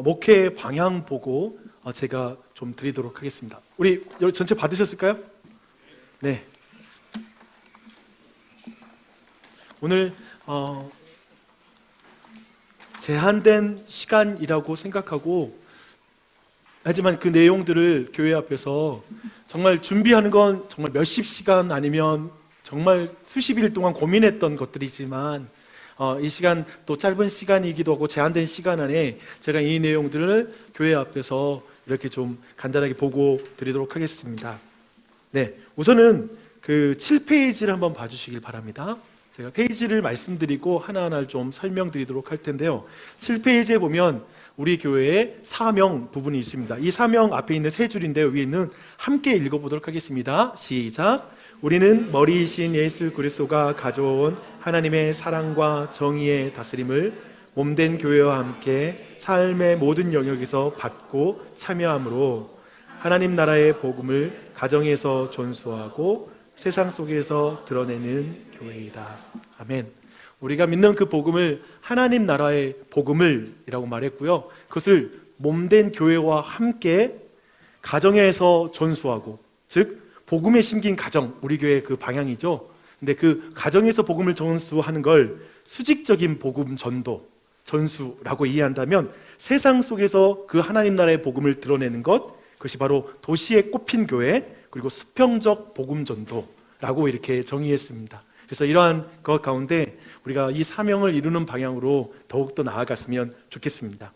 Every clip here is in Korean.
목회 방향 보고 제가 좀 드리도록 하겠습니다. 우리 전체 받으셨을까요? 네. 오늘 제한된 시간이라고 생각하고, 하지만 그 내용들을 교회 앞에서 정말 준비하는 건 정말 몇십 시간 아니면 정말 수십 일 동안 고민했던 것들이지만, 이 시간 또 짧은 시간이기도 하고 제한된 시간 안에 제가 이 내용들을 교회 앞에서 이렇게 좀 간단하게 보고 드리도록 하겠습니다. 네, 우선은 그 7페이지를 한번 봐주시길 바랍니다. 제가 페이지를 말씀드리고 하나하나 좀 설명드리도록 할 텐데요, 7페이지에 보면 우리 교회의 사명 부분이 있습니다. 이 사명 앞에 있는 세 줄인데요, 위에 있는 함께 읽어보도록 하겠습니다. 시작. 우리는 머리이신 예수 그리스도가 가져온 하나님의 사랑과 정의의 다스림을 몸된 교회와 함께 삶의 모든 영역에서 받고 참여함으로 하나님 나라의 복음을 가정에서 전수하고 세상 속에서 드러내는 교회이다. 아멘. 우리가 믿는 그 복음을 하나님 나라의 복음을 이라고 말했고요, 그것을 몸된 교회와 함께 가정에서 전수하고, 즉 복음에 심긴 가정, 우리 교회의 그 방향이죠. 근데 그 가정에서 복음을 전수하는 걸 수직적인 복음 전도, 전수라고 이해한다면, 세상 속에서 그 하나님 나라의 복음을 드러내는 것, 그것이 바로 도시에 꼽힌 교회, 그리고 수평적 복음 전도라고 이렇게 정의했습니다. 그래서 이러한 것 가운데 우리가 이 사명을 이루는 방향으로 더욱더 나아갔으면 좋겠습니다.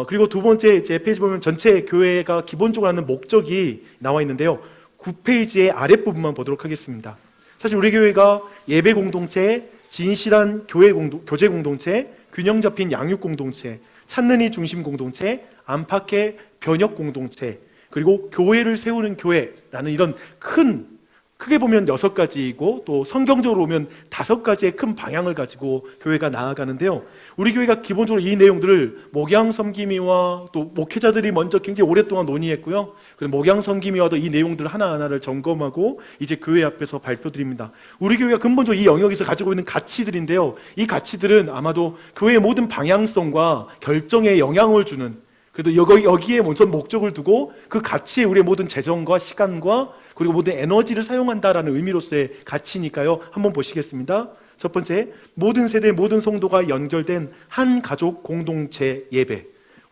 그리고 두 번째, 제 페이지 보면 전체 교회가 기본적으로 하는 목적이 나와 있는데요, 9페이지의 아랫부분만 보도록 하겠습니다. 사실 우리 교회가 예배 공동체, 진실한 교제 공동체, 균형 잡힌 양육 공동체, 찾는 이 중심 공동체, 안팎의 변혁 공동체, 그리고 교회를 세우는 교회라는 이런 크게 보면 6가지이고 또 성경적으로 보면 5가지의 큰 방향을 가지고 교회가 나아가는데요, 우리 교회가 기본적으로 이 내용들을 목양 섬김이와 또 목회자들이 먼저 굉장히 오랫동안 논의했고요, 목양 섬김이와도 이 내용들 하나하나를 점검하고 이제 교회 앞에서 발표드립니다. 우리 교회가 근본적으로 이 영역에서 가지고 있는 가치들인데요, 이 가치들은 아마도 교회의 모든 방향성과 결정에 영향을 주는, 그래도 여기에 먼저 목적을 두고 그 가치에 우리의 모든 재정과 시간과 그리고 모든 에너지를 사용한다라는 의미로서의 가치니까요. 한번 보시겠습니다. 첫 번째, 모든 세대 모든 성도가 연결된 한 가족 공동체 예배.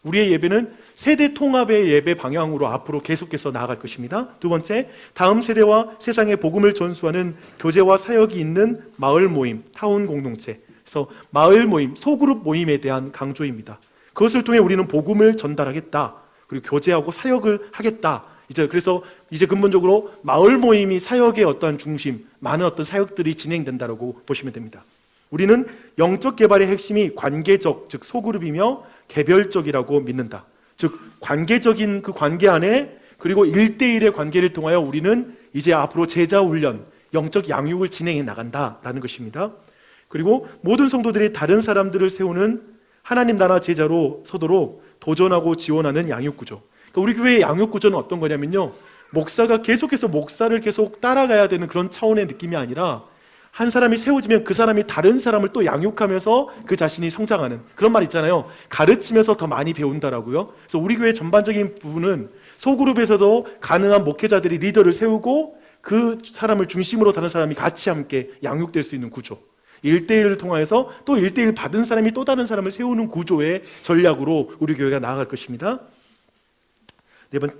우리의 예배는 세대 통합의 예배 방향으로 앞으로 계속해서 나아갈 것입니다. 두 번째, 다음 세대와 세상의 복음을 전수하는 교제와 사역이 있는 마을 모임, 타운 공동체. 그래서 마을 모임, 소그룹 모임에 대한 강조입니다. 그것을 통해 우리는 복음을 전달하겠다, 그리고 교제하고 사역을 하겠다. 그래서 이제 근본적으로 마을 모임이 사역의 어떠한 중심, 많은 어떤 사역들이 진행된다라고 보시면 됩니다. 우리는 영적 개발의 핵심이 관계적, 즉 소그룹이며 개별적이라고 믿는다. 즉 관계적인 그 관계 안에, 그리고 1대1의 관계를 통하여 우리는 이제 앞으로 제자 훈련, 영적 양육을 진행해 나간다라는 것입니다. 그리고 모든 성도들이 다른 사람들을 세우는 하나님 나라 제자로 서도록 도전하고 지원하는 양육구조. 그러니까 우리 교회의 양육구조는 어떤 거냐면요, 목사가 계속해서 목사를 계속 따라가야 되는 그런 차원의 느낌이 아니라, 한 사람이 세워지면 그 사람이 다른 사람을 또 양육하면서 그 자신이 성장하는 그런 말 있잖아요. 가르치면서 더 많이 배운다라고요. 그래서 우리 교회 전반적인 부분은 소그룹에서도 가능한 목회자들이 리더를 세우고 그 사람을 중심으로 다른 사람이 같이 함께 양육될 수 있는 구조, 1대1을 통해서 또 1대1 받은 사람이 또 다른 사람을 세우는 구조의 전략으로 우리 교회가 나아갈 것입니다.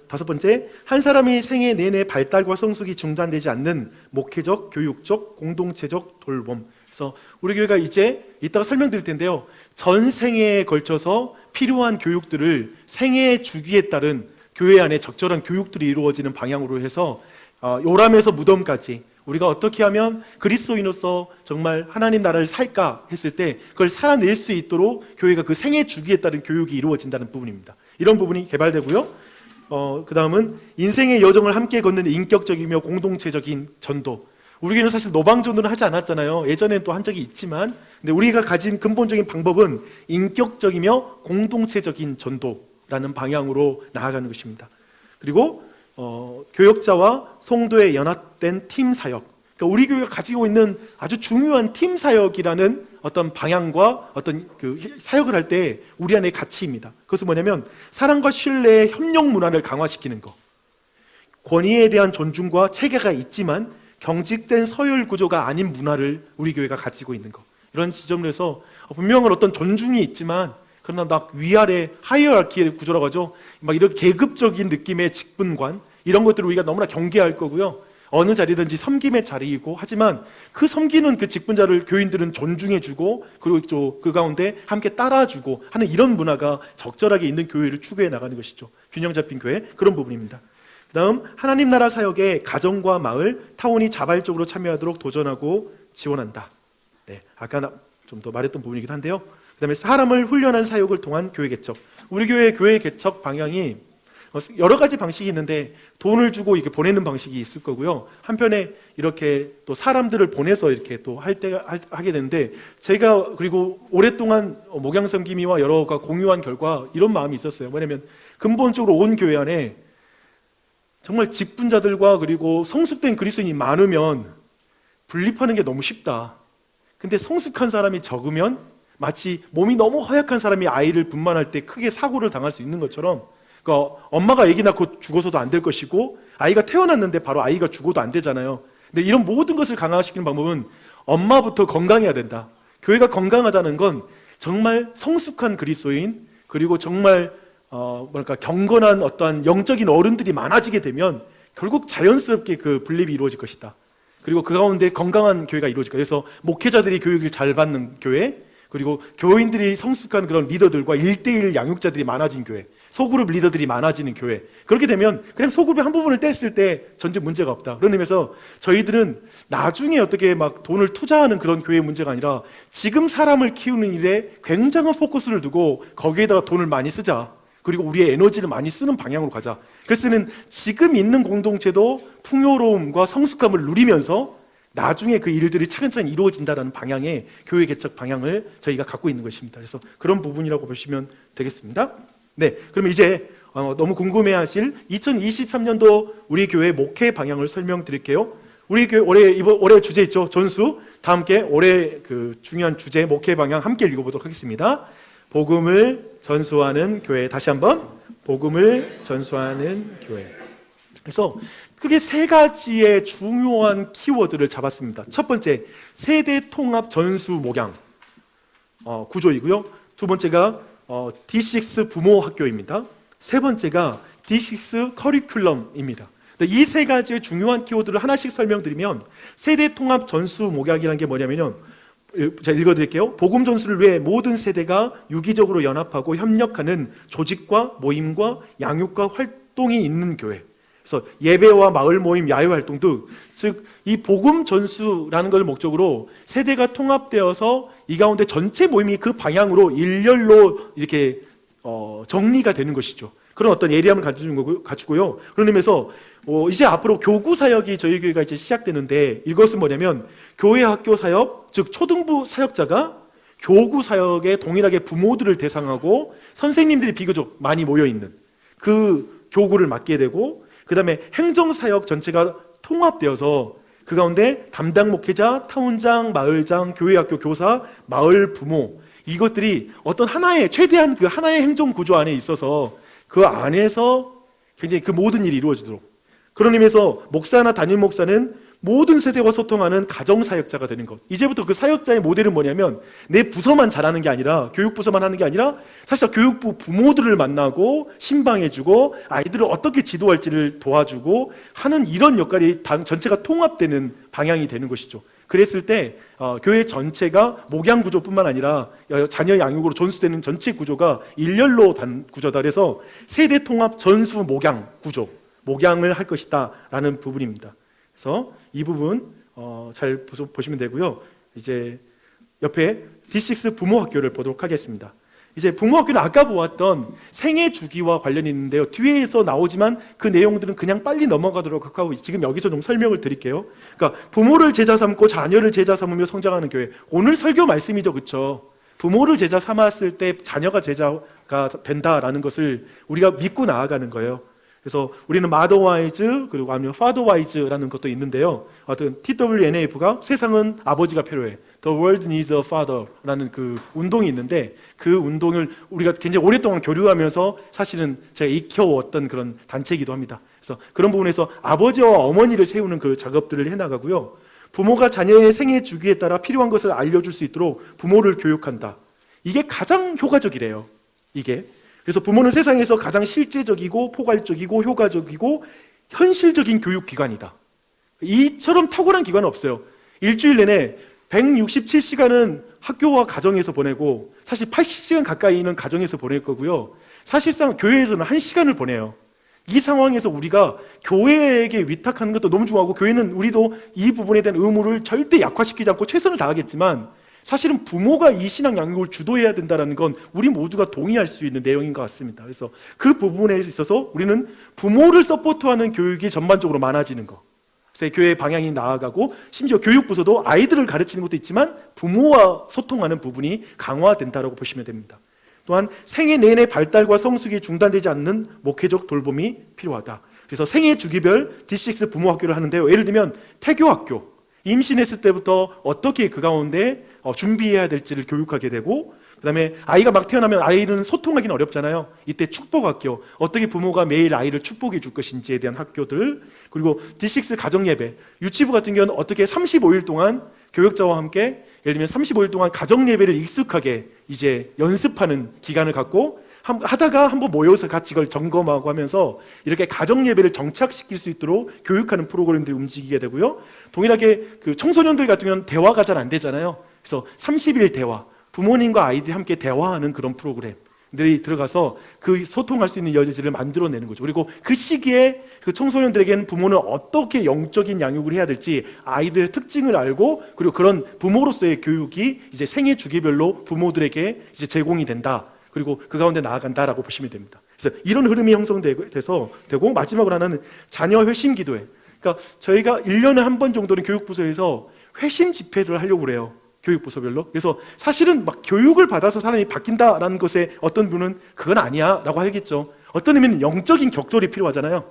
다섯 번째, 한 사람이 생애 내내 발달과 성숙이 중단되지 않는 목회적, 교육적, 공동체적 돌봄. 그래서 우리 교회가 이제 이따가 설명드릴 텐데요, 전 생애에 걸쳐서 필요한 교육들을 생애 주기에 따른 교회 안에 적절한 교육들이 이루어지는 방향으로 해서 요람에서 무덤까지 우리가 어떻게 하면 그리스도인으로서 정말 하나님 나라를 살까 했을 때 그걸 살아낼 수 있도록 교회가 그 생애 주기에 따른 교육이 이루어진다는 부분입니다. 이런 부분이 개발되고요, 그 다음은 인생의 여정을 함께 걷는 인격적이며 공동체적인 전도. 우리 교회는 사실 노방전도는 하지 않았잖아요. 예전에는 또 한 적이 있지만, 근데 우리가 가진 근본적인 방법은 인격적이며 공동체적인 전도라는 방향으로 나아가는 것입니다. 그리고 교역자와 성도의 연합된 팀 사역. 그러니까 우리 교회가 가지고 있는 아주 중요한 팀 사역이라는 어떤 방향과 어떤 그 사역을 할 때 우리 안에 가치입니다. 그것은 뭐냐면 사랑과 신뢰의 협력 문화를 강화시키는 것. 권위에 대한 존중과 체계가 있지만 경직된 서열 구조가 아닌 문화를 우리 교회가 가지고 있는 것. 이런 지점에서 분명한 어떤 존중이 있지만 그러나 막 위아래 하이어라키의 구조라고 하죠. 막 이런 계급적인 느낌의 직분관 이런 것들을 우리가 너무나 경계할 거고요. 어느 자리든지 섬김의 자리이고 하지만 그 섬기는 그 직분자를 교인들은 존중해주고 그리고 그 가운데 함께 따라주고 하는 이런 문화가 적절하게 있는 교회를 추구해 나가는 것이죠. 균형 잡힌 교회 그런 부분입니다. 그 다음 하나님 나라 사역에 가정과 마을, 타운이 자발적으로 참여하도록 도전하고 지원한다. 네, 아까 좀 더 말했던 부분이기도 한데요. 그 다음에 사람을 훈련한 사역을 통한 교회 개척. 우리 교회의 교회 개척 방향이 여러 가지 방식이 있는데 돈을 주고 이렇게 보내는 방식이 있을 거고요. 한편에 이렇게 또 사람들을 보내서 이렇게 또 하게 되는데 제가 그리고 오랫동안 목양 섬김이와 여러가 공유한 결과 이런 마음이 있었어요. 뭐냐면 근본적으로 온 교회 안에 정말 직분자들과 그리고 성숙된 그리스도인이 많으면 분립하는 게 너무 쉽다. 근데 성숙한 사람이 적으면 마치 몸이 너무 허약한 사람이 아이를 분만할 때 크게 사고를 당할 수 있는 것처럼 그러니까 엄마가 아기 낳고 죽어서도 안 될 것이고 아이가 태어났는데 바로 아이가 죽어도 안 되잖아요. 근데 이런 모든 것을 강화시키는 방법은 엄마부터 건강해야 된다. 교회가 건강하다는 건 정말 성숙한 그리스도인 그리고 정말 경건한 어떠한 영적인 어른들이 많아지게 되면 결국 자연스럽게 그 분립이 이루어질 것이다. 그리고 그 가운데 건강한 교회가 이루어질 거예요. 그래서 목회자들이 교육을 잘 받는 교회, 그리고 교인들이 성숙한 그런 리더들과 1:1 양육자들이 많아진 교회, 소그룹 리더들이 많아지는 교회. 그렇게 되면 그냥 소그룹의 한 부분을 뗐을 때 전체 문제가 없다. 그런 의미에서 저희들은 나중에 어떻게 막 돈을 투자하는 그런 교회의 문제가 아니라 지금 사람을 키우는 일에 굉장한 포커스를 두고 거기에다가 돈을 많이 쓰자. 그리고 우리의 에너지를 많이 쓰는 방향으로 가자. 그래서는 지금 있는 공동체도 풍요로움과 성숙함을 누리면서 나중에 그 일들이 차근차근 이루어진다는 방향의 교회 개척 방향을 저희가 갖고 있는 것입니다. 그래서 그런 부분이라고 보시면 되겠습니다. 네, 그럼 이제 너무 궁금해하실 2023년도 우리 교회 목회 방향을 설명드릴게요. 우리 교회 올해 주제 있죠, 전수. 다 함께 올해 그 중요한 주제 목회 방향 함께 읽어보도록 하겠습니다. 복음을 전수하는 교회. 다시 한번 복음을 전수하는 교회. 그래서 크게 세 가지의 중요한 키워드를 잡았습니다. 첫 번째, 세대 통합 전수 목양 구조이고요. 두 번째가 D6 부모 학교입니다. 세 번째가 D6 커리큘럼입니다. 이 세 가지의 중요한 키워드를 하나씩 설명드리면 세대 통합 전수 목양이라는 게 뭐냐면요. 제가 읽어드릴게요. 복음 전수를 위해 모든 세대가 유기적으로 연합하고 협력하는 조직과 모임과 양육과 활동이 있는 교회. 그래서 예배와 마을 모임, 야외 활동 등, 즉 이 복음 전수라는 걸 목적으로 세대가 통합되어서 이 가운데 전체 모임이 그 방향으로 일렬로 이렇게 정리가 되는 것이죠. 그런 어떤 예리함을 갖추고요. 그런 의미에서 이제 앞으로 교구 사역이 저희 교회가 이제 시작되는데 이것은 뭐냐면 교회 학교 사역, 즉 초등부 사역자가 교구 사역에 동일하게 부모들을 대상하고 선생님들이 비교적 많이 모여 있는 그 교구를 맡게 되고, 그 다음에 행정 사역 전체가 통합되어서 그 가운데 담당 목회자, 타운장, 마을장, 교회 학교 교사, 마을 부모, 이것들이 어떤 하나의 최대한 그 하나의 행정 구조 안에 있어서 그 안에서 굉장히 그 모든 일이 이루어지도록, 그런 의미에서 목사나 담임 목사는 모든 세대와 소통하는 가정사역자가 되는 것. 이제부터 그 사역자의 모델은 뭐냐면 내 부서만 잘하는 게 아니라, 교육부서만 하는 게 아니라 사실 교육부 부모들을 만나고 신방해주고 아이들을 어떻게 지도할지를 도와주고 하는 이런 역할이 전체가 통합되는 방향이 되는 것이죠. 그랬을 때 교회 전체가 목양 구조뿐만 아니라 자녀 양육으로 전수되는 전체 구조가 일렬로 단 구조다. 그래서 세대 통합 전수 목양 구조, 목양을 할 것이다 라는 부분입니다. 그래서 이 부분 잘 보시면 되고요. 이제 옆에 D6 부모 학교를 보도록 하겠습니다. 이제 부모 학교는 아까 보았던 생애 주기와 관련이 있는데요. 뒤에서 나오지만 그 내용들은 그냥 빨리 넘어가도록 하고 지금 여기서 좀 설명을 드릴게요. 그러니까 부모를 제자 삼고 자녀를 제자 삼으며 성장하는 교회. 오늘 설교 말씀이죠, 그렇죠? 부모를 제자 삼았을 때 자녀가 제자가 된다라는 것을 우리가 믿고 나아가는 거예요. 그래서 우리는 마더와이즈 그리고 아니면 파더와이즈라는 것도 있는데요. 어떤 TWNAF가 세상은 아버지가 필요해, The World Needs a Father라는 그 운동이 있는데 그 운동을 우리가 굉장히 오랫동안 교류하면서 사실은 제가 익혀왔던 그런 단체이기도 합니다. 그래서 그런 부분에서 아버지와 어머니를 세우는 그 작업들을 해나가고요. 부모가 자녀의 생애 주기에 따라 필요한 것을 알려줄 수 있도록 부모를 교육한다. 이게 가장 효과적이래요. 이게. 그래서 부모는 세상에서 가장 실제적이고 포괄적이고 효과적이고 현실적인 교육기관이다. 이처럼 탁월한 기관은 없어요. 일주일 내내 167시간은 학교와 가정에서 보내고 사실 80시간 가까이는 가정에서 보낼 거고요. 사실상 교회에서는 1시간을 보내요. 이 상황에서 우리가 교회에게 위탁하는 것도 너무 중요하고 교회는 우리도 이 부분에 대한 의무를 절대 약화시키지 않고 최선을 다하겠지만 사실은 부모가 이 신앙 양육을 주도해야 된다는 건 우리 모두가 동의할 수 있는 내용인 것 같습니다. 그래서 그 부분에 있어서 우리는 부모를 서포트하는 교육이 전반적으로 많아지는 거. 그래서 교회의 방향이 나아가고 심지어 교육부서도 아이들을 가르치는 것도 있지만 부모와 소통하는 부분이 강화된다고 보시면 됩니다. 또한 생애 내내 발달과 성숙이 중단되지 않는 목회적 돌봄이 필요하다. 그래서 생애 주기별 D6 부모학교를 하는데요. 예를 들면 태교학교, 임신했을 때부터 어떻게 그 가운데 준비해야 될지를 교육하게 되고, 그 다음에 아이가 막 태어나면 아이는 소통하기는 어렵잖아요. 이때 축복학교, 어떻게 부모가 매일 아이를 축복해 줄 것인지에 대한 학교들, 그리고 D6 가정예배, 유치부 같은 경우는 어떻게 35일 동안 교육자와 함께 예를 들면 35일 동안 가정예배를 익숙하게 이제 연습하는 기간을 갖고 하다가 한번 모여서 같이 이걸 점검하고 하면서 이렇게 가정예배를 정착시킬 수 있도록 교육하는 프로그램들이 움직이게 되고요. 동일하게 그 청소년들 같은 경우는 대화가 잘 안 되잖아요. 그래서 30일 대화, 부모님과 아이들이 함께 대화하는 그런 프로그램들이 들어가서 그 소통할 수 있는 여지를 만들어내는 거죠. 그리고 그 시기에 그 청소년들에게는 부모는 어떻게 영적인 양육을 해야 될지 아이들의 특징을 알고, 그리고 그런 부모로서의 교육이 이제 생애 주기별로 부모들에게 이제 제공이 된다. 그리고 그 가운데 나아간다라고 보시면 됩니다. 그래서 이런 흐름이 형성되고, 마지막으로 하나는 자녀 회심 기도회. 그러니까 저희가 1년에 한 번 정도는 교육부서에서 회심 집회를 하려고 그래요. 교육부서별로. 그래서 사실은 막 교육을 받아서 사람이 바뀐다라는 것에 어떤 분은 그건 아니야 라고 하겠죠. 어떤 의미는 영적인 격돌이 필요하잖아요.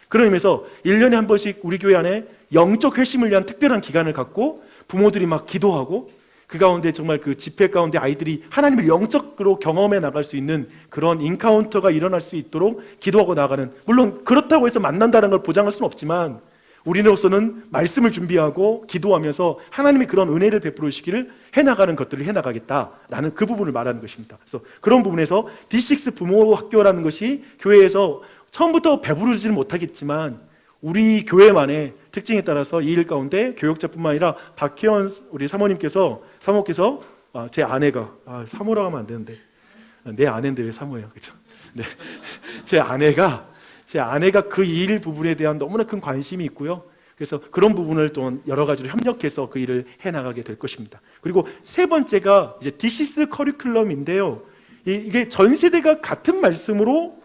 그런 의미에서 1년에 한 번씩 우리 교회 안에 영적 회심을 위한 특별한 기간을 갖고 부모들이 막 기도하고, 그 가운데 정말 그 집회 가운데 아이들이 하나님을 영적으로 경험해 나갈 수 있는 그런 인카운터가 일어날 수 있도록 기도하고 나가는, 물론 그렇다고 해서 만난다는 걸 보장할 수는 없지만 우리로서는 말씀을 준비하고 기도하면서 하나님이 그런 은혜를 베풀어 주시기를 해나가는 것들을 해나가겠다라는 그 부분을 말하는 것입니다. 그래서 그런 부분에서 D6 부모 학교라는 것이 교회에서 처음부터 배부르지는 못하겠지만 우리 교회만의 특징에 따라서 이 일 가운데 교육자뿐만 아니라 박혜원 우리 사모께서 제 아내가 사모라고 하면 안 되는데 내 아내인데 왜 사모예요, 그렇죠? 네, 제 아내가 그 일 부분에 대한 너무나 큰 관심이 있고요. 그래서 그런 부분을 또 여러 가지로 협력해서 그 일을 해나가게 될 것입니다. 그리고 세 번째가 이제 D6 커리큘럼인데요. 이게 전 세대가 같은 말씀으로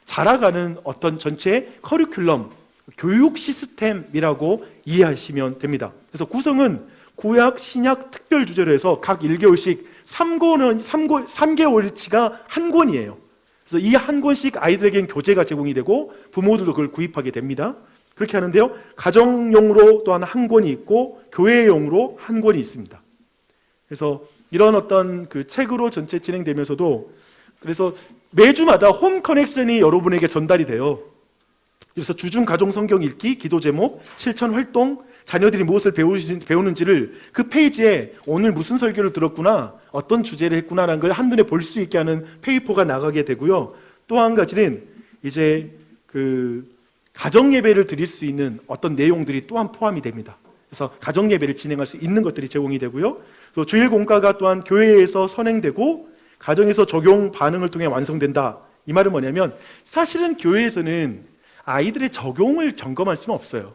자라가는 어떤 전체 커리큘럼, 교육 시스템이라고 이해하시면 됩니다. 그래서 구성은 구약, 신약 특별 주제로 해서 각 1개월씩 3개월치가 한 권이에요. 그래서 이 한 권씩 아이들에게는 교재가 제공이 되고 부모들도 그걸 구입하게 됩니다. 그렇게 하는데요. 가정용으로 또한 한 권이 있고 교회용으로 한 권이 있습니다. 그래서 이런 어떤 그 책으로 전체 진행되면서도 그래서 매주마다 홈 커넥션이 여러분에게 전달이 돼요. 그래서 주중 가정 성경 읽기, 기도 제목, 실천 활동, 자녀들이 무엇을 배우는지를 그 페이지에 오늘 무슨 설교를 들었구나, 어떤 주제를 했구나라는 걸 한눈에 볼 수 있게 하는 페이퍼가 나가게 되고요. 또 한 가지는 이제 그 가정 예배를 드릴 수 있는 어떤 내용들이 또한 포함이 됩니다. 그래서 가정 예배를 진행할 수 있는 것들이 제공이 되고요. 또 주일 공과가 또한 교회에서 선행되고 가정에서 적용 반응을 통해 완성된다. 이 말은 뭐냐면 사실은 교회에서는 아이들의 적용을 점검할 수는 없어요.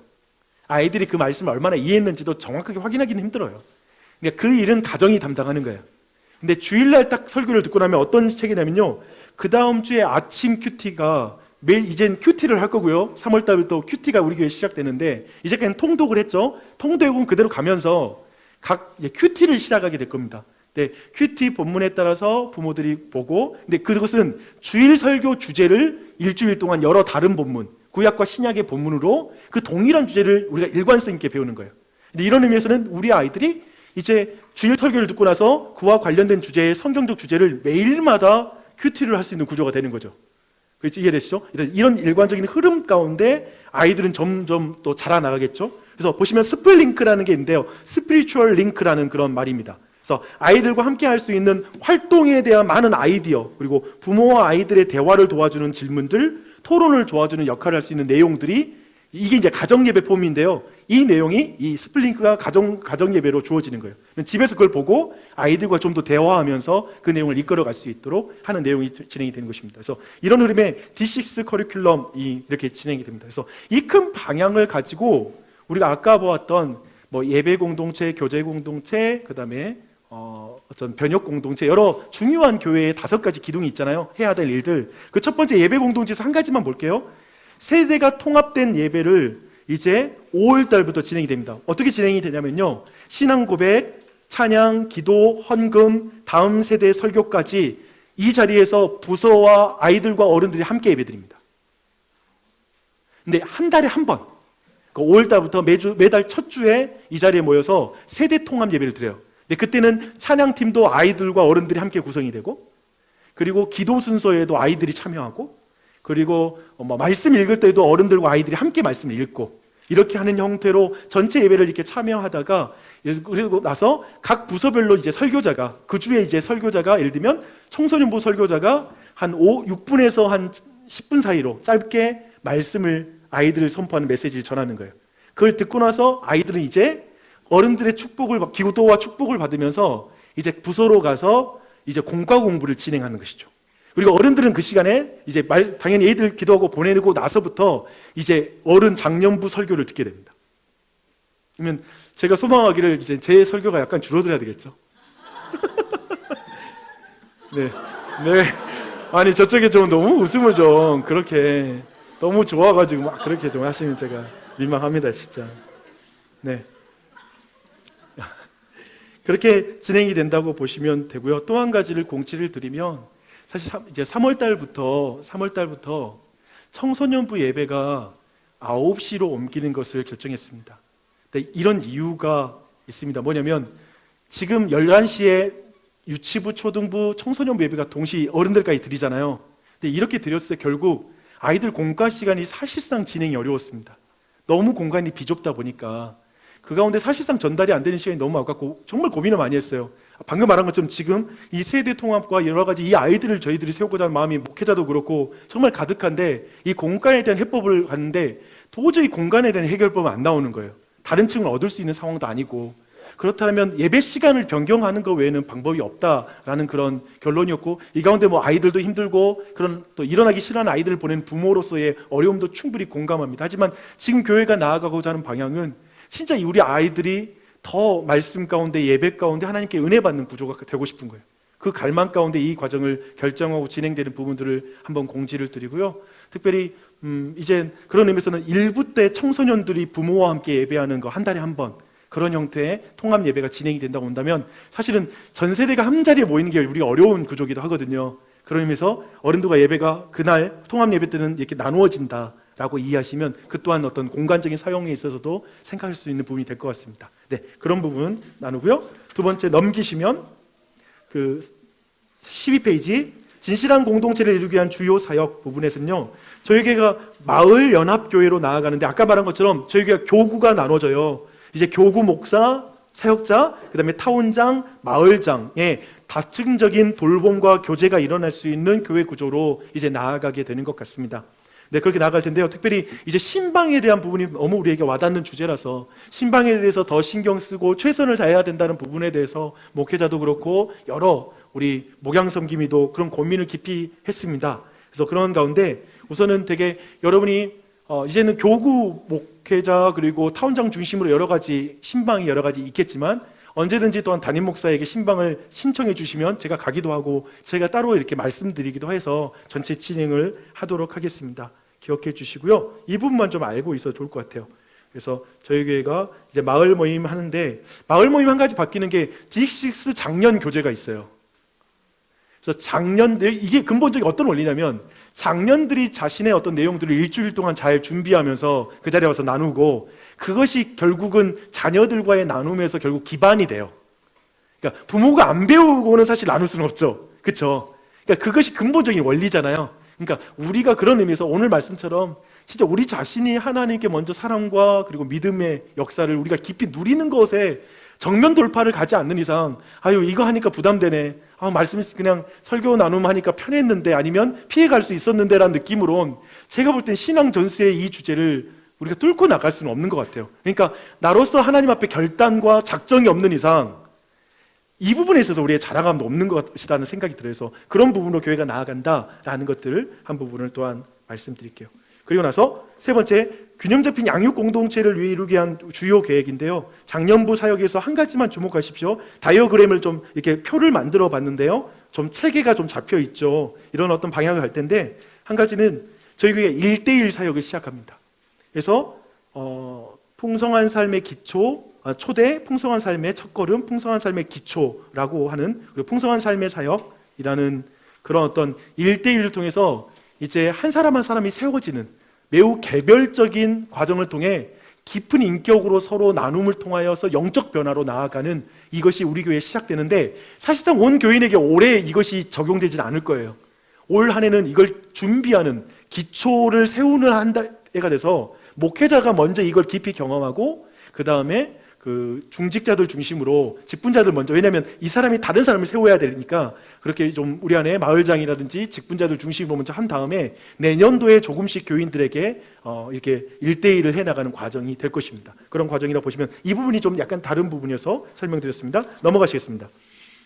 아이들이 그 말씀을 얼마나 이해했는지도 정확하게 확인하기는 힘들어요. 그러니까 그 일은 가정이 담당하는 거예요. 근데 주일날 딱 설교를 듣고 나면 어떤 책이냐면요, 그 다음 주에 아침 큐티가 이젠 큐티를 할 거고요. 3월달부터 큐티가 우리 교회에 시작되는데 이제까지는 통독을 했죠. 통독은 그대로 가면서 각 큐티를 시작하게 될 겁니다. 네, 큐티 본문에 따라서 부모들이 보고, 근데 그것은 주일 설교 주제를 일주일 동안 여러 다른 본문, 구약과 신약의 본문으로 그 동일한 주제를 우리가 일관성 있게 배우는 거예요. 근데 이런 의미에서는 우리 아이들이 이제 주일 설교를 듣고 나서 그와 관련된 주제의 성경적 주제를 매일마다 큐티를 할 수 있는 구조가 되는 거죠. 그렇죠? 이해되시죠? 이런 일관적인 흐름 가운데 아이들은 점점 또 자라나가겠죠. 그래서 보시면 스플링크라는 게 있는데요, 스피리추얼 링크라는 그런 말입니다. 그래서 아이들과 함께 할 수 있는 활동에 대한 많은 아이디어, 그리고 부모와 아이들의 대화를 도와주는 질문들, 토론을 도와주는 역할을 할 수 있는 내용들이, 이게 이제 가정예배 폼인데요, 이 내용이 이 스플링크가 가정예배로 주어지는 거예요. 집에서 그걸 보고 아이들과 좀 더 대화하면서 그 내용을 이끌어갈 수 있도록 하는 내용이 진행이 되는 것입니다. 그래서 이런 흐름에 D6 커리큘럼이 이렇게 진행이 됩니다. 그래서 이 큰 방향을 가지고 우리가 아까 보았던 뭐 예배 공동체, 교제 공동체, 그 다음에 어떤 변혁 공동체, 여러 중요한 교회의 5가지 기둥이 있잖아요. 해야 될 일들. 그 첫 번째 예배 공동체에서 한 가지만 볼게요. 세대가 통합된 예배를 이제 5월 달부터 진행이 됩니다. 어떻게 진행이 되냐면요, 신앙 고백, 찬양, 기도, 헌금, 다음 세대 설교까지 이 자리에서 부서와 아이들과 어른들이 함께 예배드립니다. 근데 한 달에 한 번, 5월 달부터 매달 첫 주에 이 자리에 모여서 세대 통합 예배를 드려요. 근데 그때는 찬양팀도 아이들과 어른들이 함께 구성이 되고, 그리고 기도 순서에도 아이들이 참여하고, 그리고 말씀 읽을 때도 어른들과 아이들이 함께 말씀을 읽고, 이렇게 하는 형태로 전체 예배를 이렇게 참여하다가, 그리고 나서 각 부서별로 이제 설교자가, 그 주에 이제 설교자가, 예를 들면 청소년부 설교자가 한 6분에서 한 10분 사이로 짧게 말씀을, 아이들을 선포하는 메시지를 전하는 거예요. 그걸 듣고 나서 아이들은 이제 어른들의 축복을, 기도와 축복을 받으면서 이제 부서로 가서 이제 공과 공부를 진행하는 것이죠. 그리고 어른들은 그 시간에 이제 당연히 애들 기도하고 보내고 나서부터 이제 어른 장년부 설교를 듣게 됩니다. 그러면 제가 소망하기를 이제 제 설교가 약간 줄어들어야 되겠죠. 네, 네. 아니 저쪽에 좀 너무 웃음을 좀 그렇게 너무 좋아가지고 막 그렇게 좀 하시면 제가 민망합니다, 진짜. 네. 그렇게 진행이 된다고 보시면 되고요. 또 한 가지를 공지를 드리면, 사실 이제 3월 달부터 청소년부 예배가 9시로 옮기는 것을 결정했습니다. 근데 이런 이유가 있습니다. 뭐냐면 지금 11시에 유치부, 초등부, 청소년부 예배가 동시 어른들까지 드리잖아요. 근데 이렇게 드렸을 때 결국 아이들 공과 시간이 사실상 진행이 어려웠습니다. 너무 공간이 비좁다 보니까 그 가운데 사실상 전달이 안 되는 시간이 너무 아깝고 정말 고민을 많이 했어요. 방금 말한 것처럼 지금 이 세대 통합과 여러 가지 이 아이들을 저희들이 세우고자 하는 마음이 목회자도 그렇고 정말 가득한데, 이 공간에 대한 해법을 갔는데 도저히 공간에 대한 해결법은 안 나오는 거예요. 다른 층을 얻을 수 있는 상황도 아니고, 그렇다면 예배 시간을 변경하는 것 외에는 방법이 없다라는 그런 결론이었고, 이 가운데 뭐 아이들도 힘들고 그런 또 일어나기 싫어하는 아이들을 보낸 부모로서의 어려움도 충분히 공감합니다. 하지만 지금 교회가 나아가고자 하는 방향은 진짜 우리 아이들이 더 말씀 가운데, 예배 가운데 하나님께 은혜 받는 구조가 되고 싶은 거예요. 그 갈망 가운데 이 과정을 결정하고 진행되는 부분들을 한번 공지를 드리고요. 특별히 이제 그런 의미에서는 1부 때 청소년들이 부모와 함께 예배하는 거 한 달에 한 번, 그런 형태의 통합 예배가 진행이 된다고 본다면, 사실은 전 세대가 한 자리에 모이는 게 우리가 어려운 구조기도 하거든요. 그런 의미에서 어른들과 예배가 그날 통합 예배 때는 이렇게 나누어진다 라고 이해하시면 그 또한 어떤 공간적인 사용에 있어서도 생각할 수 있는 부분이 될 것 같습니다. 네, 그런 부분 나누고요. 두 번째 넘기시면 그 12페이지 진실한 공동체를 이루기 위한 주요 사역 부분에서는요, 저희 교회가 마을 연합교회로 나아가는데, 아까 말한 것처럼 저희 교회가 교구가 나눠져요. 이제 교구 목사, 사역자, 그 다음에 타운장, 마을장의 다층적인 돌봄과 교제가 일어날 수 있는 교회 구조로 이제 나아가게 되는 것 같습니다. 네, 그렇게 나아갈 텐데요. 특별히 이제 신방에 대한 부분이 너무 우리에게 와닿는 주제라서 신방에 대해서 더 신경 쓰고 최선을 다해야 된다는 부분에 대해서 목회자도 그렇고 여러 우리 목양섬김이도 그런 고민을 깊이 했습니다. 그래서 그런 가운데 우선은 되게 여러분이 이제는 교구 목회자 그리고 타운장 중심으로 여러 가지 신방이 여러 가지 있겠지만, 언제든지 또한 담임 목사에게 신방을 신청해 주시면 제가 가기도 하고 제가 따로 이렇게 말씀드리기도 해서 전체 진행을 하도록 하겠습니다. 기억해 주시고요. 이 부분만 좀 알고 있어도 좋을 것 같아요. 그래서 저희 교회가 이제 마을 모임 하는데, 마을 모임 한 가지 바뀌는 게 D6 장년 교제가 있어요. 그래서 이게 근본적인 어떤 원리냐면, 장년들이 자신의 어떤 내용들을 일주일 동안 잘 준비하면서 그 자리에 와서 나누고, 그것이 결국은 자녀들과의 나눔에서 결국 기반이 돼요. 그러니까 부모가 안 배우고는 사실 나눌 수는 없죠. 그렇죠? 그러니까 그것이 근본적인 원리잖아요. 그러니까 우리가 그런 의미에서 오늘 말씀처럼 진짜 우리 자신이 하나님께 먼저 사랑과 그리고 믿음의 역사를 우리가 깊이 누리는 것에 정면 돌파를 가지 않는 이상, 아유 이거 하니까 부담되네, 말씀 그냥 설교 나눔하니까 편했는데, 아니면 피해갈 수 있었는데 라는 느낌으론 제가 볼 땐 신앙 전수의 이 주제를 우리가 뚫고 나갈 수는 없는 것 같아요. 그러니까 나로서 하나님 앞에 결단과 작정이 없는 이상 이 부분에 있어서 우리의 자랑함도 없는 것이라는 생각이 들어서 그런 부분으로 교회가 나아간다라는 것들을 한 부분을 또한 말씀드릴게요. 그리고 나서 세 번째, 균형 잡힌 양육 공동체를 위해 이루기 위한 주요 계획인데요. 작년부 사역에서 한 가지만 주목하십시오. 다이어그램을 좀 이렇게 표를 만들어 봤는데요. 좀 체계가 좀 잡혀 있죠. 이런 어떤 방향을 갈 텐데, 한 가지는 저희 교회가 1대1 사역을 시작합니다. 그래서 풍성한 삶의 기초, 초대, 풍성한 삶의 첫걸음, 풍성한 삶의 기초라고 하는, 그리고 풍성한 삶의 사역이라는 그런 어떤 1대1을 통해서 이제 한 사람 한 사람이 세워지는 매우 개별적인 과정을 통해 깊은 인격으로 서로 나눔을 통하여서 영적 변화로 나아가는 이것이 우리 교회에 시작되는데, 사실상 온 교인에게 올해 이것이 적용되지는 않을 거예요. 올 한 해는 이걸 준비하는 기초를 세우는 한 해가 돼서 목회자가 먼저 이걸 깊이 경험하고, 그 다음에 그 중직자들 중심으로 직분자들 먼저, 왜냐하면 이 사람이 다른 사람을 세워야 되니까 그렇게 좀 우리 안에 마을장이라든지 직분자들 중심으로 먼저 한 다음에 내년도에 조금씩 교인들에게 이렇게 1대1을 해나가는 과정이 될 것입니다. 그런 과정이라고 보시면, 이 부분이 좀 약간 다른 부분이어서 설명드렸습니다. 넘어가시겠습니다.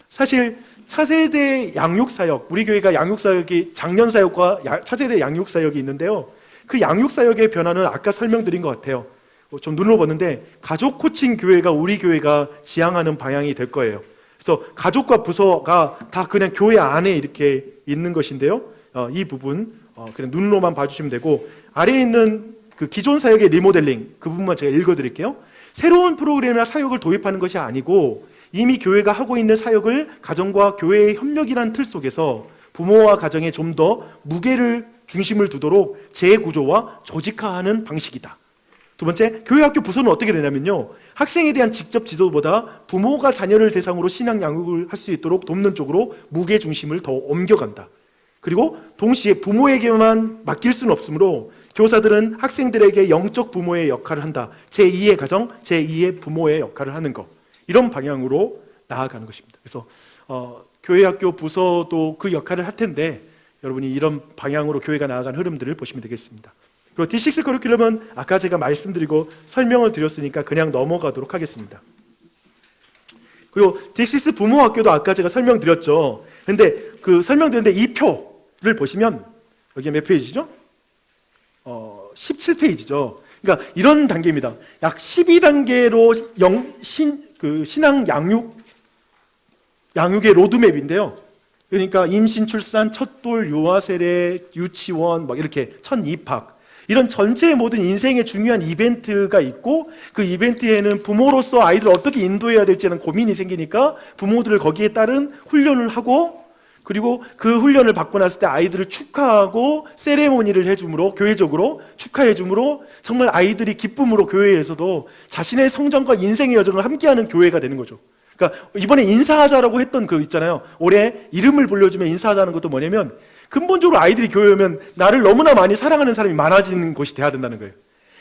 사실 차세대 양육사역, 우리 교회가 양육사역이 작년사역과 차세대 양육사역이 있는데요, 그 양육사역의 변화는 아까 설명드린 것 같아요. 좀 눈으로 봤는데 가족 코칭 교회가 우리 교회가 지향하는 방향이 될 거예요. 그래서 가족과 부서가 다 그냥 교회 안에 이렇게 있는 것인데요, 이 부분 그냥 눈으로만 봐주시면 되고, 아래에 있는 그 기존 사역의 리모델링, 그 부분만 제가 읽어드릴게요. 새로운 프로그램이나 사역을 도입하는 것이 아니고 이미 교회가 하고 있는 사역을 가정과 교회의 협력이라는 틀 속에서 부모와 가정에 좀 더 무게를 중심을 두도록 재구조와 조직화하는 방식이다. 두 번째, 교회 학교 부서는 어떻게 되냐면요, 학생에 대한 직접 지도보다 부모가 자녀를 대상으로 신앙 양육을 할 수 있도록 돕는 쪽으로 무게 중심을 더 옮겨간다. 그리고 동시에 부모에게만 맡길 수는 없으므로 교사들은 학생들에게 영적 부모의 역할을 한다. 제2의 가정, 제2의 부모의 역할을 하는 것, 이런 방향으로 나아가는 것입니다. 그래서 교회 학교 부서도 그 역할을 할 텐데, 여러분이 이런 방향으로 교회가 나아가는 흐름들을 보시면 되겠습니다. 그리고 D6 커리큘럼은 아까 제가 말씀드리고 설명을 드렸으니까 그냥 넘어가도록 하겠습니다. 그리고 D6 부모학교도 아까 제가 설명드렸죠. 근데 그 설명드렸는데 이 표를 보시면 여기 몇 페이지죠? 17페이지죠. 그러니까 이런 단계입니다. 약 12단계로 신앙 양육의 로드맵인데요. 그러니까 임신, 출산, 첫돌, 유아 세례, 유치원, 막 이렇게 첫 입학, 이런 전체 모든 인생의 중요한 이벤트가 있고, 그 이벤트에는 부모로서 아이들을 어떻게 인도해야 될지는 고민이 생기니까 부모들을 거기에 따른 훈련을 하고, 그리고 그 훈련을 받고 났을 때 아이들을 축하하고 세레모니를 해줌으로, 교회적으로 축하해 줌으로 정말 아이들이 기쁨으로 교회에서도 자신의 성장과 인생의 여정을 함께하는 교회가 되는 거죠. 그러니까 이번에 인사하자라고 했던 그 있잖아요. 올해 이름을 불려주면 인사하자는 것도 뭐냐면, 근본적으로 아이들이 교회 오면 나를 너무나 많이 사랑하는 사람이 많아지는 곳이 돼야 된다는 거예요.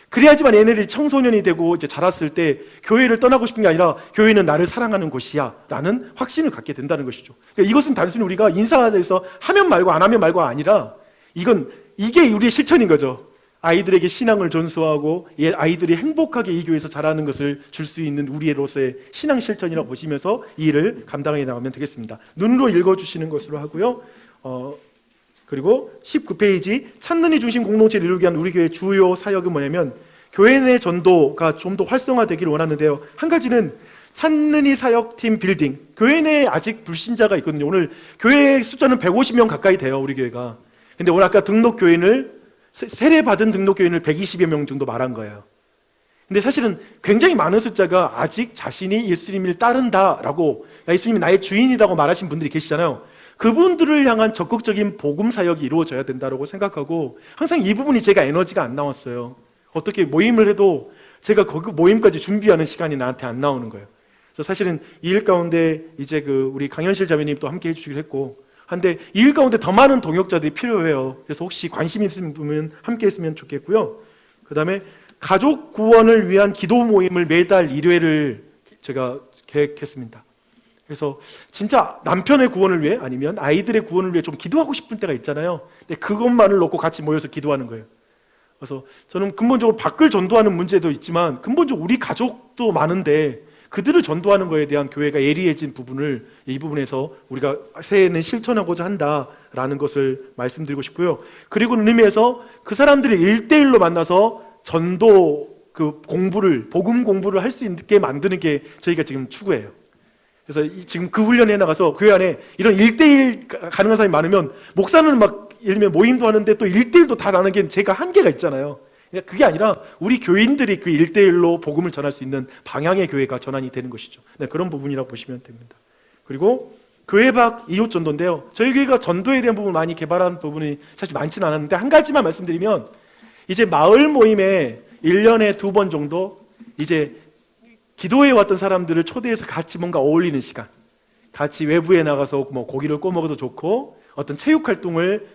그래야지만 얘네들이 청소년이 되고 이제 자랐을 때 교회를 떠나고 싶은 게 아니라 교회는 나를 사랑하는 곳이야 라는 확신을 갖게 된다는 것이죠. 그러니까 이것은 단순히 우리가 인사에서 하면 말고 안 하면 말고가 아니라 이게 우리의 실천인 거죠. 아이들에게 신앙을 전수하고 아이들이 행복하게 이 교회에서 자라는 것을 줄 수 있는 우리로서의 신앙 실천이라고 보시면서 이 일을 감당해 나가면 되겠습니다. 눈으로 읽어주시는 것으로 하고요. 그리고 19페이지, 찾는이 중심 공동체를 이루기 위한 우리 교회의 주요 사역은 뭐냐면, 교회 내 전도가 좀 더 활성화되기를 원하는데요, 한 가지는 찾는이 사역팀 빌딩. 교회 내에 아직 불신자가 있거든요. 오늘 교회 숫자는 150명 가까이 돼요, 우리 교회가. 근데 오늘 아까 세례받은 등록 교인을 120여 명 정도 말한 거예요. 근데 사실은 굉장히 많은 숫자가 아직 자신이 예수님을 따른다라고, 예수님이 나의 주인이라고 말하신 분들이 계시잖아요. 그분들을 향한 적극적인 복음 사역이 이루어져야 된다고 생각하고, 항상 이 부분이 제가 에너지가 안 나왔어요. 어떻게 모임을 해도 제가 거기 모임까지 준비하는 시간이 나한테 안 나오는 거예요. 그래서 사실은 이 일 가운데 이제 우리 강현실 자매님 또 함께 해주시기로 했고 한데 이 일 가운데 더 많은 동역자들이 필요해요. 그래서 혹시 관심 있으신 분은 함께 했으면 좋겠고요. 그 다음에 가족 구원을 위한 기도 모임을 매달 일회를 제가 계획했습니다. 그래서 진짜 남편의 구원을 위해 아니면 아이들의 구원을 위해 좀 기도하고 싶은 때가 있잖아요. 근데 그것만을 놓고 같이 모여서 기도하는 거예요. 그래서 저는 근본적으로 밖을 전도하는 문제도 있지만 근본적으로 우리 가족도 많은데 그들을 전도하는 것에 대한 교회가 예리해진 부분을 이 부분에서 우리가 새해에는 실천하고자 한다라는 것을 말씀드리고 싶고요. 그리고는 의미에서 그 사람들이 1대1로 만나서 전도 복음 공부를 할 수 있게 만드는 게 저희가 지금 추구해요. 그래서 지금 그 훈련에 나가서 교회 안에 이런 1대1 가능한 사람이 많으면 목사는 막 예를 들면 모임도 하는데 또 1대1도 다 나는 게 제가 한계가 있잖아요. 그게 아니라 우리 교인들이 그 1대1로 복음을 전할 수 있는 방향의 교회가 전환이 되는 것이죠. 네, 그런 부분이라고 보시면 됩니다. 그리고 교회 밖 이웃 전도인데요. 저희 교회가 전도에 대한 부분을 많이 개발한 부분이 사실 많지는 않았는데 한 가지만 말씀드리면 이제 마을 모임에 1년에 2번 정도 이제 기도해 왔던 사람들을 초대해서 같이 뭔가 어울리는 시간, 같이 외부에 나가서 뭐 고기를 구워 먹어도 좋고 어떤 체육 활동을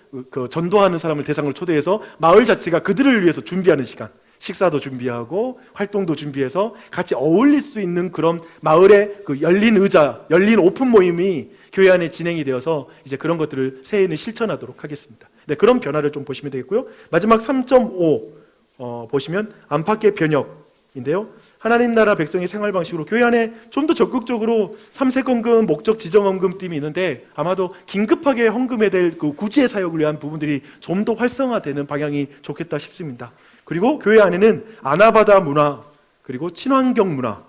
전도하는 사람을 대상으로 초대해서 마을 자체가 그들을 위해서 준비하는 시간, 식사도 준비하고 활동도 준비해서 같이 어울릴 수 있는 그런 마을의 열린 의자, 열린 오픈 모임이 교회 안에 진행이 되어서 이제 그런 것들을 새해에는 실천하도록 하겠습니다. 네, 그런 변화를 좀 보시면 되겠고요. 마지막 3.5 보시면 안팎의 변혁인데요. 하나님 나라 백성의 생활 방식으로 교회 안에 좀 더 적극적으로 3세 헌금, 목적 지정 헌금 팀이 있는데 아마도 긴급하게 헌금해야 될 구제 사역을 위한 부분들이 좀 더 활성화되는 방향이 좋겠다 싶습니다. 그리고 교회 안에는 아나바다 문화, 그리고 친환경 문화,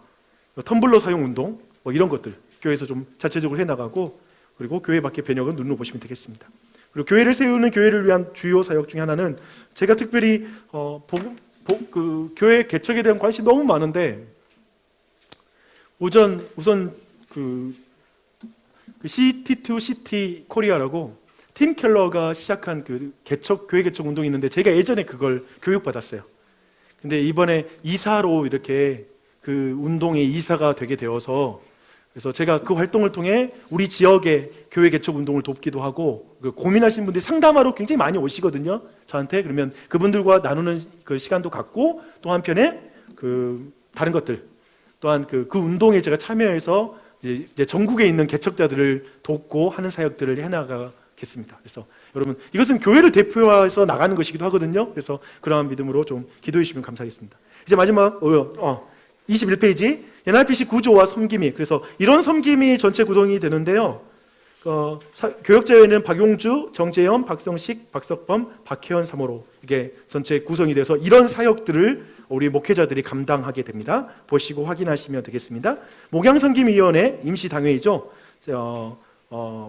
텀블러 사용 운동 이런 것들 교회에서 좀 자체적으로 해나가고 그리고 교회 밖의 변혁은 눈으로 보시면 되겠습니다. 그리고 교회를 세우는 교회를 위한 주요 사역 중에 하나는 제가 특별히 교회 개척에 대한 관심이 너무 많은데 우선 시티2 시티 코리아라고 팀 켈러가 시작한 교회 개척 운동이 있는데 제가 예전에 그걸 교육받았어요. 근데 이번에 이사로 이렇게 그 운동의 이사가 되게 되어서 그래서 제가 그 활동을 통해 우리 지역의 교회 개척 운동을 돕기도 하고 고민하시는 분들이 상담하러 굉장히 많이 오시거든요. 저한테 그러면 그분들과 나누는 그 시간도 갖고 또 한편에 다른 것들 또한 그 운동에 제가 참여해서 이제 전국에 있는 개척자들을 돕고 하는 사역들을 해나가겠습니다. 그래서 여러분 이것은 교회를 대표해서 나가는 것이기도 하거든요. 그래서 그러한 믿음으로 좀 기도해 주시면 감사하겠습니다. 이제 마지막 21페이지 NRPC 구조와 섬김이 그래서 이런 섬김이 전체 구성이 되는데요. 교역자회는 박용주, 정재현, 박성식, 박석범, 박혜원 3호로 이게 전체 구성이 돼서 이런 사역들을 우리 목회자들이 감당하게 됩니다. 보시고 확인하시면 되겠습니다. 목양섬김위원회 임시당회이죠.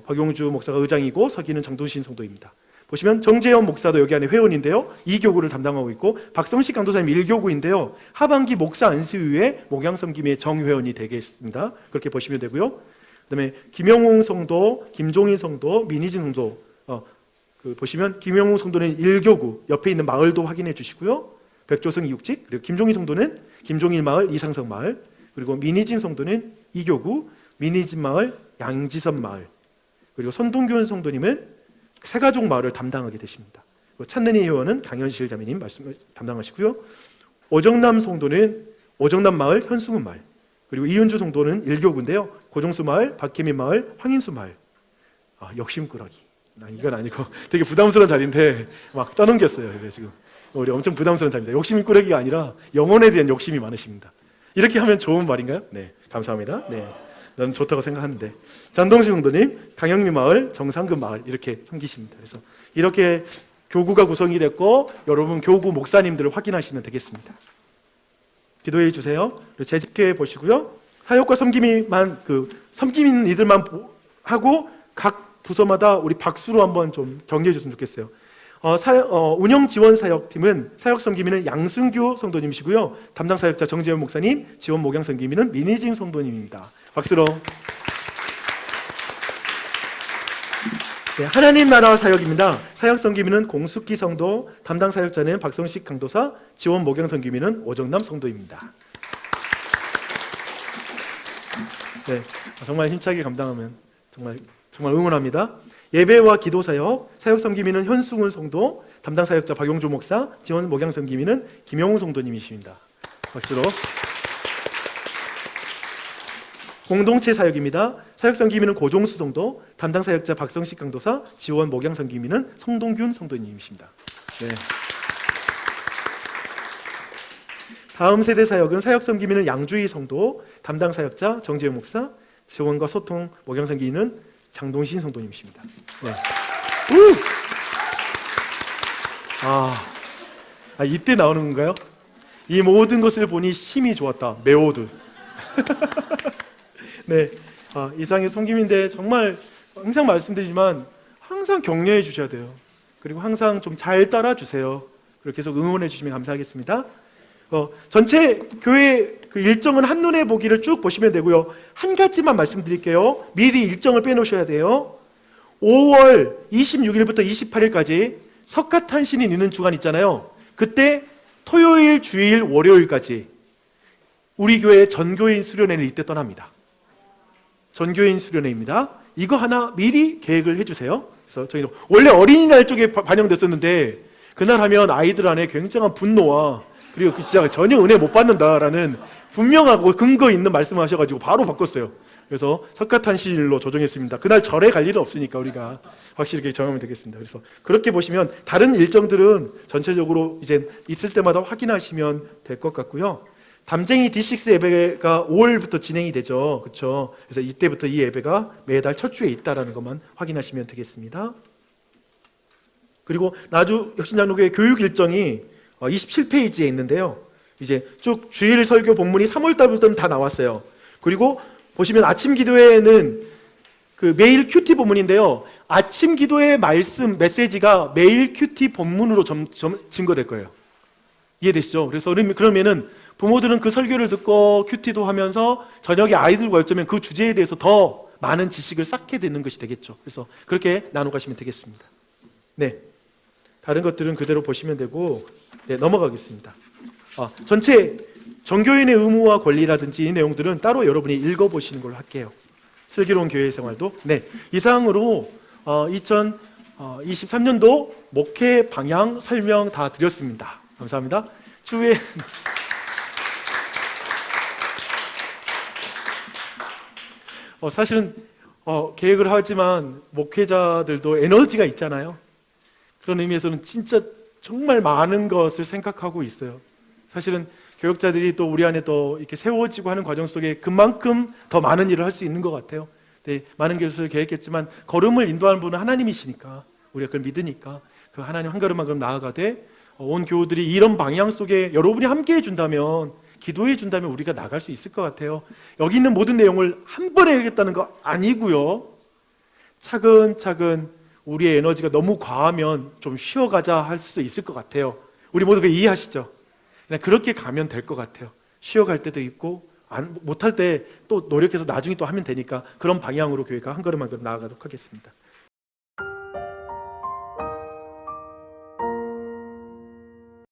박용주 목사가 의장이고 서기는 장동신 성도입니다. 보시면 정재현 목사도 여기 안에 회원인데요. 2교구를 담당하고 있고 박성식 강도사님 1교구인데요. 하반기 목사 안수 이후에 목양섬김의 정회원이 되겠습니다. 그렇게 보시면 되고요. 그 다음에 김영웅 성도, 김종인 성도, 민희진 성도 보시면 김영웅 성도는 1교구 옆에 있는 마을도 확인해 주시고요. 백조성 이육직 그리고 김종인 성도는 김종인 마을, 이상성 마을 그리고 민희진 성도는 2교구 민희진 마을, 양지선 마을 그리고 선동교원 성도님은 새가족 마을을 담당하게 되십니다. 찬는이 회원은 강현실 자매님 말씀을 담당하시고요. 오정남 성도는 오정남 마을, 현승훈 마을 그리고 이은주 성도는 1교구인데요. 고종수 마을, 박혜민 마을, 황인수 마을 욕심꾸러기 이건 아니고 되게 부담스러운 자리인데 막 떠넘겼어요. 지금 우리 엄청 부담스러운 자리입니다. 욕심꾸러기가 아니라 영혼에 대한 욕심이 많으십니다. 이렇게 하면 좋은 말인가요? 네, 감사합니다. 네, 난 좋다고 생각하는데 장동신 성도님, 강영미 마을, 정상금 마을 이렇게 섬기십니다. 그래서 이렇게 교구가 구성이 됐고 여러분 교구 목사님들을 확인하시면 되겠습니다. 기도해 주세요. 재직회 보시고요. 사역과 섬김이만 섬김인 이들만 하고 각 부서마다 우리 박수로 한번 좀 격려해 줬으면 좋겠어요. 운영 지원 사역팀은 사역 섬김이는 양승규 성도님이시고요. 담당 사역자 정재현 목사님, 지원 목양 섬김이는 민희진 성도님입니다. 박수로. 네, 하나님 나라 사역입니다. 사역 섬김이는 공숙기 성도, 담당 사역자는 박성식 강도사, 지원 목양 섬김이는 오정남 성도입니다. 네, 정말 힘차게 감당하면 정말 응원합니다. 예배와 기도 사역, 사역 섬김이는 현승훈 성도, 담당 사역자 박용조 목사, 지원 목양 섬김이는 김영웅 성도님이십니다. 박수로. 공동체 사역입니다. 사역 섬김이는 고종수 성도, 담당 사역자 박성식 강도사, 지원 목양 섬김이는 송동균 성도님이십니다. 네. 다음 세대 사역은 사역 섬김이는 양주희 성도, 담당 사역자 정재용 목사, 지원과 소통 목양 섬김이는 장동신 성도님이십니다. 네. 이때 나오는 건가요? 이 모든 것을 보니 심히 좋았다. 메오드. 네, 이상의 섬김인데 정말 항상 말씀드리지만 항상 격려해 주셔야 돼요. 그리고 항상 좀 잘 따라 주세요. 그리고 계속 응원해 주시면 감사하겠습니다. 전체 교회 그 일정은 한눈에 보기를 쭉 보시면 되고요. 한 가지만 말씀드릴게요. 미리 일정을 빼놓으셔야 돼요. 5월 26일부터 28일까지 석가탄신이 있는 주간 있잖아요. 그때 토요일, 주일, 월요일까지 우리 교회 전교인 수련회를 이때 떠납니다. 전교인 수련회입니다. 이거 하나 미리 계획을 해주세요. 그래서 저희는 원래 어린이날 쪽에 반영됐었는데 그날 하면 아이들 안에 굉장한 분노와 그리고 그 진짜 전혀 은혜 못 받는다라는 분명하고 근거 있는 말씀을 하셔가지고 바로 바꿨어요. 그래서 석가탄신일로 조정했습니다. 그날 절에 갈 일은 없으니까 우리가 확실히 이렇게 정하면 되겠습니다. 그래서 그렇게 보시면 다른 일정들은 전체적으로 이제 있을 때마다 확인하시면 될 것 같고요. 담쟁이 D6 예배가 5월부터 진행이 되죠. 그렇죠? 그래서 이때부터 이 예배가 매달 첫 주에 있다라는 것만 확인하시면 되겠습니다. 그리고 나주 혁신장로교회 교육 일정이 27페이지에 있는데요. 이제 쭉 주일 설교 본문이 3월 달부터는 다 나왔어요. 그리고 보시면 아침 기도회는 그 매일 큐티 본문인데요. 아침 기도의 말씀 메시지가 매일 큐티 본문으로 증거될 거예요. 이해되시죠? 그래서 그러면은 부모들은 그 설교를 듣고 큐티도 하면서 저녁에 아이들과 어쩌면 그 주제에 대해서 더 많은 지식을 쌓게 되는 것이 되겠죠. 그래서 그렇게 나눠 가시면 되겠습니다. 네, 다른 것들은 그대로 보시면 되고, 네, 넘어가겠습니다. 전체 정교인의 의무와 권리라든지 이 내용들은 따로 여러분이 읽어보시는 걸로 할게요. 슬기로운 교회 생활도. 네, 이상으로 2023년도 목회 방향 설명 다 드렸습니다. 감사합니다. 추후에 사실은 계획을 하지만 목회자들도 에너지가 있잖아요. 그런 의미에서는 진짜 정말 많은 것을 생각하고 있어요. 사실은 교역자들이 또 우리 안에 또 이렇게 세워지고 하는 과정 속에 그만큼 더 많은 일을 할 수 있는 것 같아요. 네, 많은 것을 계획했지만 걸음을 인도하는 분은 하나님이시니까 우리가 그걸 믿으니까 그 하나님 한 걸음 한 걸음 나아가되 온 교우들이 이런 방향 속에 여러분이 함께 해준다면, 기도해 준다면 우리가 나갈 수 있을 것 같아요. 여기 있는 모든 내용을 한 번에 해야겠다는 거 아니고요. 차근차근 우리의 에너지가 너무 과하면 좀 쉬어가자 할 수 있을 것 같아요. 우리 모두 그 이해하시죠? 그냥 그렇게 가면 될 것 같아요. 쉬어갈 때도 있고 못할 때 또 노력해서 나중에 또 하면 되니까 그런 방향으로 교회가 한 걸음 한 걸음 나아가도록 하겠습니다.